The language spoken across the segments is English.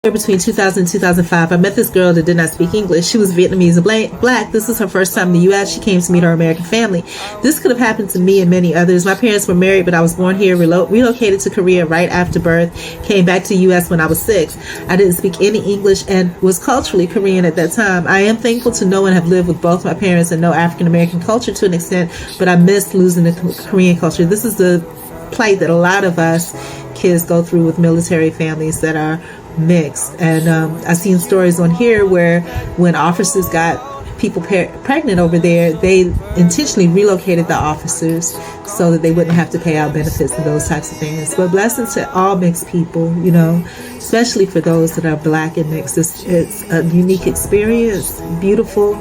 Between 2000 and 2005, I met this girl that did not speak English. She was Vietnamese and black. This was her first time in the U.S. She came to meet her American family. This could have happened to me and many others. My parents were married, but I was born here, relocated to Korea right after birth, came back to the U.S. when I was 6. I didn't speak any English and was culturally Korean at that time. I am thankful to know and have lived with both my parents and know African American culture to an extent, but I miss losing the Korean culture. This is the plight that a lot of us kids go through with military families that are mixed. And I've seen stories on here where when officers got people pregnant over there, they intentionally relocated the officers so that they wouldn't have to pay out benefits and those types of things. But blessings to all mixed people, you know, especially for those that are black and mixed. It's a unique experience, beautiful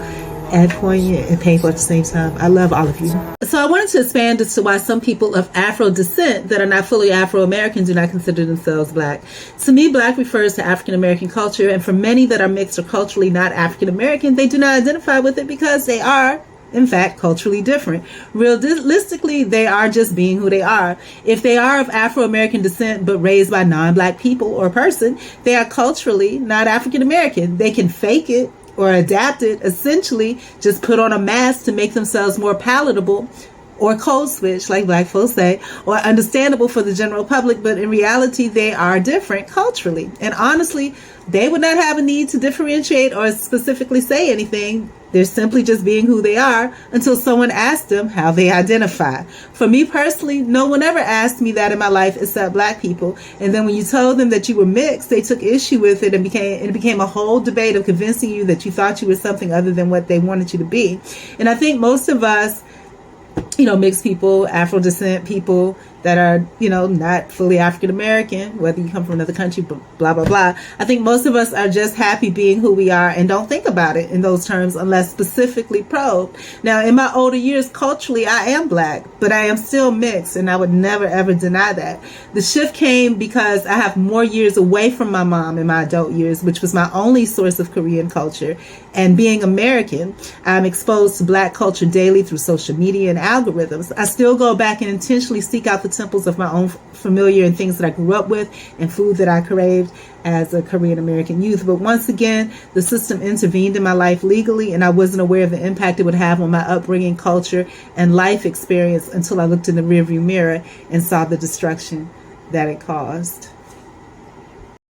and poignant and painful at the same time. I love all of you. So I wanted to expand as to why some people of Afro descent that are not fully Afro-American do not consider themselves black. To me, black refers to African-American culture, and for many that are mixed or culturally not African-American, they do not identify with it because they are, in fact, culturally different. Realistically, they are just being who they are. If they are of Afro-American descent but raised by non-black people or person, they are culturally not African-American. They can fake it or adapt it, essentially just put on a mask to make themselves more palatable or code switch, like black folks say, or understandable for the general public, but in reality, they are different culturally. And honestly, they would not have a need to differentiate or specifically say anything. They're simply just being who they are until someone asks them how they identify. For me personally, no one ever asked me that in my life except black people. And then when you told them that you were mixed, they took issue with it and it became a whole debate of convincing you that you thought you were something other than what they wanted you to be. And I think most of us, you know, mixed people, Afro descent people that are, you know, not fully African American, whether you come from another country, blah, blah, blah. I think most of us are just happy being who we are and don't think about it in those terms unless specifically probed. Now, in my older years, culturally, I am black, but I am still mixed, and I would never, ever deny that. The shift came because I have more years away from my mom in my adult years, which was my only source of Korean culture. And being American, I'm exposed to black culture daily through social media and algorithms. I still go back and intentionally seek out the temples of my own familiar and things that I grew up with and food that I craved as a Korean American youth. But once again, the system intervened in my life legally, and I wasn't aware of the impact it would have on my upbringing, culture, and life experience until I looked in the rearview mirror and saw the destruction that it caused.